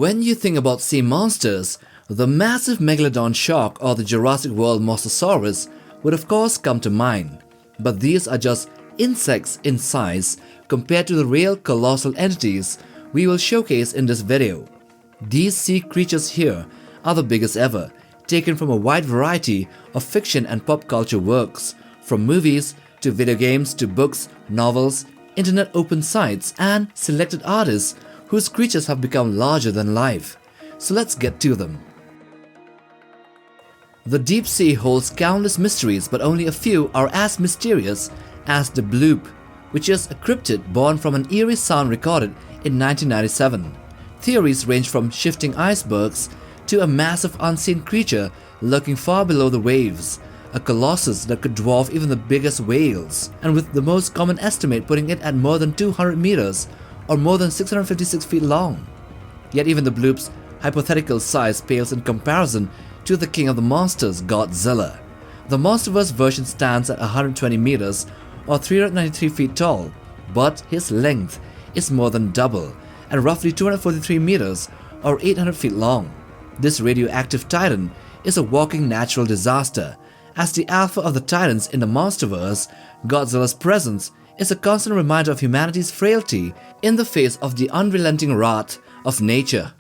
When you think about sea monsters, the massive megalodon shark or the Jurassic World Mosasaurus would of course come to mind. But these are just insects in size compared to the real colossal entities we will showcase in this video. These sea creatures here are the biggest ever, taken from a wide variety of fiction and pop culture works, from movies to video games to books, novels, internet open sites, and selected artists whose creatures have become larger than life. So let's get to them. The deep sea holds countless mysteries, but only a few are as mysterious as the bloop, which is a cryptid born from an eerie sound recorded in 1997. Theories range from shifting icebergs to a massive unseen creature lurking far below the waves, a colossus that could dwarf even the biggest whales, and with the most common estimate putting it at more than 200 meters or more than 656 feet long. Yet even the bloop's hypothetical size pales in comparison to the king of the monsters, Godzilla. The Monsterverse version stands at 120 meters or 393 feet tall, but his length is more than double and roughly 243 meters or 800 feet long. This radioactive titan is a walking natural disaster. As the alpha of the titans in the Monsterverse, Godzilla's presence is a constant reminder of humanity's frailty in the face of the unrelenting wrath of nature.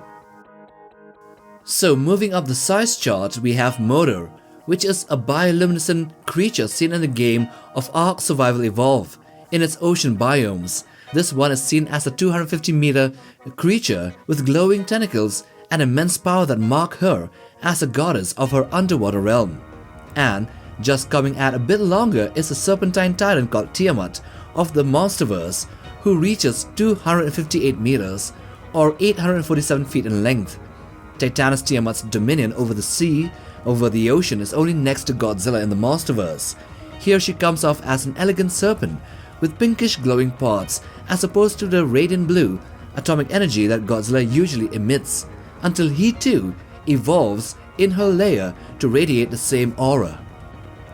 So moving up the size chart, we have Motor, which is a bioluminescent creature seen in the game of Ark Survival Evolved in its ocean biomes. This one is seen as a 250-meter creature with glowing tentacles and immense power that mark her as a goddess of her underwater realm. And just coming at a bit longer is a serpentine titan called Tiamat of the Monsterverse, who reaches 258 meters or 847 feet in length. Titanus Tiamat's dominion over the sea, over the ocean, is only next to Godzilla in the Monsterverse. Here she comes off as an elegant serpent with pinkish glowing parts as opposed to the radiant blue atomic energy that Godzilla usually emits, until he too evolves in her lair to radiate the same aura.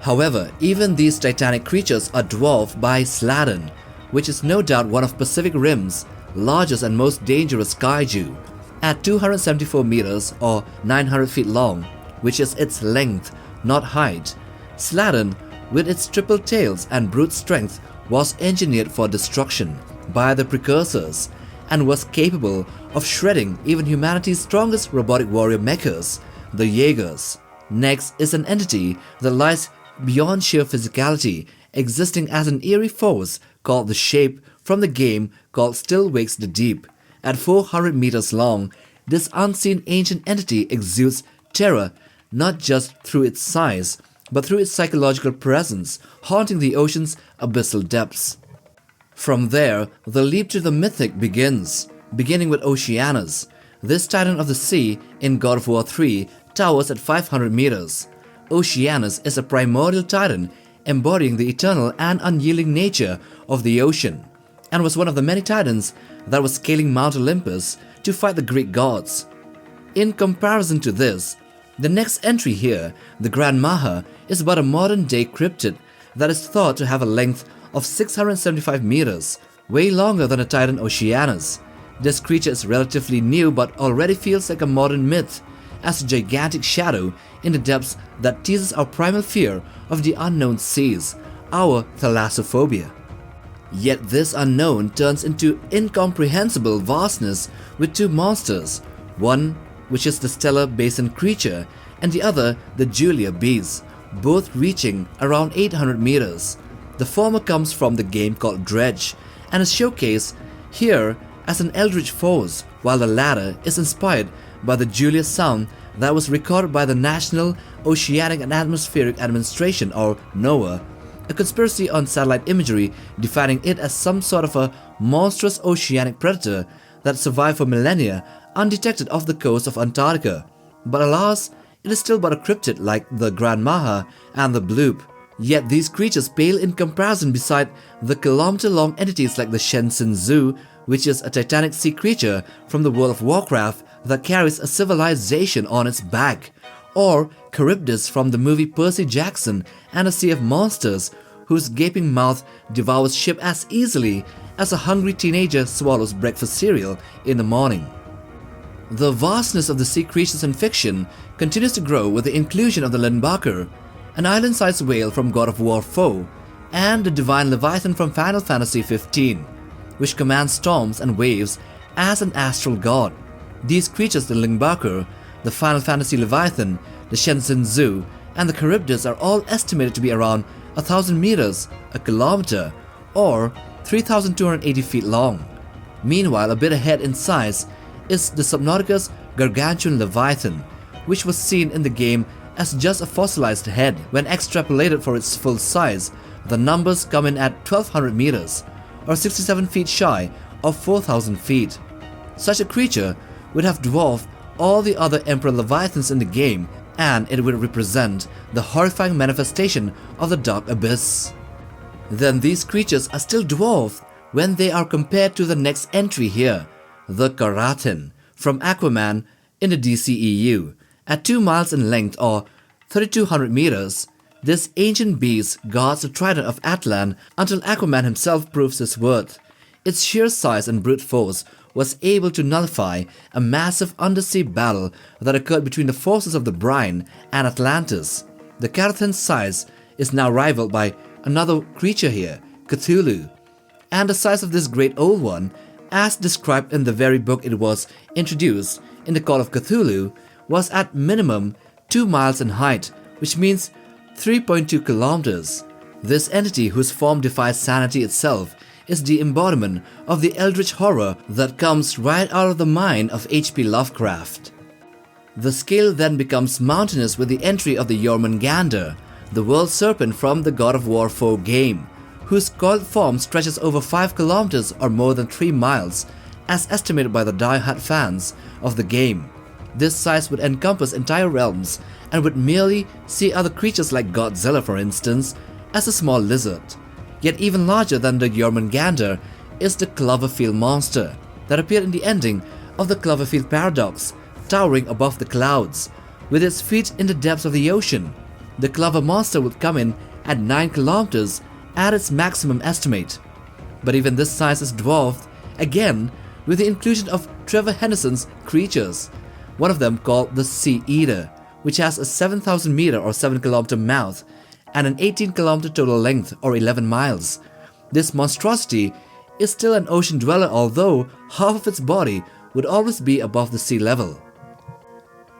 However, even these titanic creatures are dwarfed by Sladen, which is no doubt one of Pacific Rim's largest and most dangerous kaiju. At 274 meters or 900 feet long, which is its length, not height, Sladen, with its triple tails and brute strength, was engineered for destruction by the precursors and was capable of shredding even humanity's strongest robotic warrior mechas, the Jaegers. Next is an entity that lies beyond sheer physicality, existing as an eerie force called the Shape from the game called Still Wakes the Deep. At 400 meters long, this unseen ancient entity exudes terror not just through its size, but through its psychological presence, haunting the ocean's abyssal depths. From there, the leap to the mythic begins, beginning with Oceanus. This titan of the sea in God of War 3 towers at 500 meters. Oceanus is a primordial titan embodying the eternal and unyielding nature of the ocean, and was one of the many titans that was scaling Mount Olympus to fight the Greek gods. In comparison to this, the next entry here, the Grand Maha, is but a modern-day cryptid that is thought to have a length of 675 meters, way longer than a titan Oceanus. This creature is relatively new but already feels like a modern myth, as a gigantic shadow in the depths that teases our primal fear of the unknown seas, our thalassophobia. Yet this unknown turns into incomprehensible vastness with two monsters, one which is the stellar basin creature and the other the Julia beast, both reaching around 800 meters. The former comes from the game called Dredge and is showcased here as an eldritch force, while the latter is inspired by the Julia sound that was recorded by the National Oceanic and Atmospheric Administration, or NOAA, a conspiracy on satellite imagery defining it as some sort of a monstrous oceanic predator that survived for millennia undetected off the coast of Antarctica. But alas, it is still but a cryptid like the Grand Maha and the Bloop. Yet these creatures pale in comparison beside the kilometer-long entities like the Shenzhen Zoo, which is a titanic sea creature from the World of Warcraft that carries a civilization on its back, or Charybdis from the movie Percy Jackson and a Sea of Monsters, whose gaping mouth devours ship as easily as a hungry teenager swallows breakfast cereal in the morning. The vastness of the sea creatures in fiction continues to grow with the inclusion of the Lindbakker, an island-sized whale from God of War 4, and the divine leviathan from Final Fantasy 15, which commands storms and waves as an astral god. These creatures, the Lindbakker, the Final Fantasy leviathan, the Shenzhen Zoo, and the Cryptids are all estimated to be around 1,000 meters, a kilometer, or 3,280 feet long. Meanwhile, a bit ahead in size is the Subnautica's gargantuan leviathan, which was seen in the game as just a fossilized head. When extrapolated for its full size, the numbers come in at 1,200 meters, or 67 feet shy of 4,000 feet. Such a creature would have dwarfed all the other Emperor Leviathans in the game, and it would represent the horrifying manifestation of the Dark Abyss. Then these creatures are still dwarfed when they are compared to the next entry here, the Karaten, from Aquaman in the DCEU. At 2 miles in length or 3,200 meters, this ancient beast guards the trident of Atlan until Aquaman himself proves his worth. Its sheer size and brute force was able to nullify a massive undersea battle that occurred between the forces of the Brine and Atlantis. The Karaten's size is now rivaled by another creature here, Cthulhu, and the size of this great old one, as described in the very book it was introduced in the Call of Cthulhu, was at minimum 2 miles in height, which means 3.2 kilometers. This entity, whose form defies sanity itself, is the embodiment of the eldritch horror that comes right out of the mind of H.P. Lovecraft. The scale then becomes mountainous with the entry of the Jormungandr, the world serpent from the God of War 4 game, whose coiled form stretches over 5 kilometers or more than 3 miles, as estimated by the die-hard fans of the game. This size would encompass entire realms and would merely see other creatures like Godzilla, for instance, as a small lizard. Yet even larger than the Jormungandr is the Cloverfield monster that appeared in the ending of the Cloverfield Paradox, towering above the clouds, with its feet in the depths of the ocean. The Clover monster would come in at 9 kilometers at its maximum estimate. But even this size is dwarfed, again, with the inclusion of Trevor Henderson's creatures, one of them called the Sea Eater, which has a 7,000 meter or 7 kilometer mouth and an 18 kilometer total length or 11 miles. This monstrosity is still an ocean dweller, although half of its body would always be above the sea level.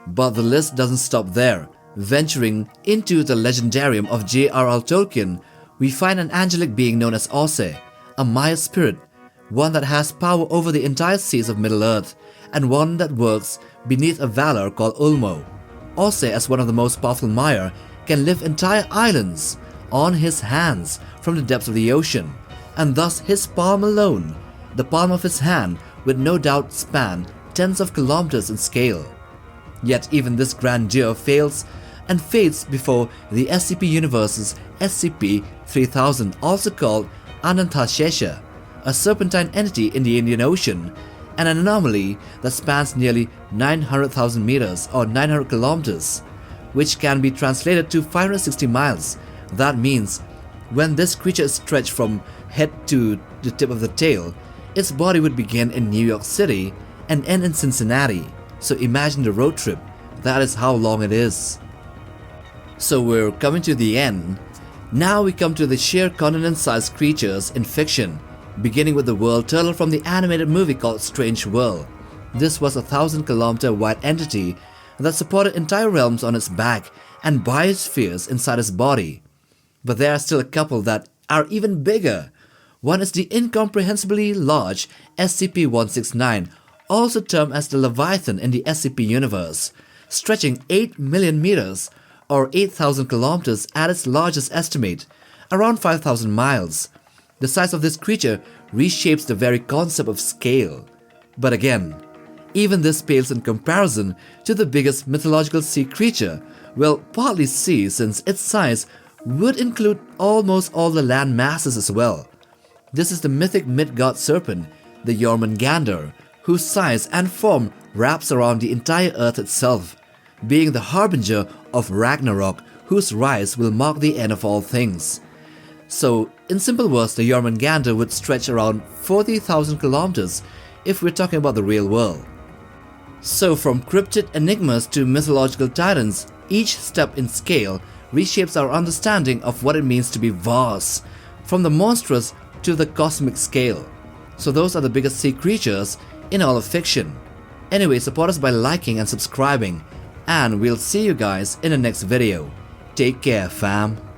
But the list doesn't stop there. Venturing into the legendarium of J.R.R. Tolkien, we find an angelic being known as Ose, a Maya spirit, one that has power over the entire seas of Middle-earth, and one that works beneath a valor called Ulmo. Ose, as one of the most powerful Maya, can lift entire islands on his hands from the depths of the ocean, and thus his palm alone, the palm of his hand, would no doubt span tens of kilometers in scale. Yet even this grandeur fails and fades before the SCP Universe's SCP-3000, also called Anantashesha, a serpentine entity in the Indian Ocean, an anomaly that spans nearly 900,000 meters or 900 kilometers, which can be translated to 560 miles. That means when this creature is stretched from head to the tip of the tail, its body would begin in New York City and end in Cincinnati. So imagine the road trip. That is how long it is. So we're coming to the end. Now we come to the sheer continent-sized creatures in fiction, beginning with the world turtle from the animated movie called Strange World. This was a 1,000-kilometer wide entity that supported entire realms on its back and biospheres inside its body. But there are still a couple that are even bigger. One is the incomprehensibly large SCP-169, also termed as the Leviathan in the SCP universe, stretching 8 million meters or 8,000 kilometers at its largest estimate, around 5,000 miles. The size of this creature reshapes the very concept of scale. But again, even this pales in comparison to the biggest mythological sea creature, well, partly sea since its size would include almost all the land masses as well. This is the mythic mid-god serpent, the Jormungandr, whose size and form wraps around the entire earth itself, being the harbinger of Ragnarok, whose rise will mark the end of all things. So, in simple words, the Jormungandr would stretch around 40,000 kilometers if we're talking about the real world. So from cryptid enigmas to mythological titans, each step in scale reshapes our understanding of what it means to be vast, from the monstrous to the cosmic scale. So those are the biggest sea creatures in all of fiction. Anyway, support us by liking and subscribing, and we'll see you guys in the next video. Take care, fam.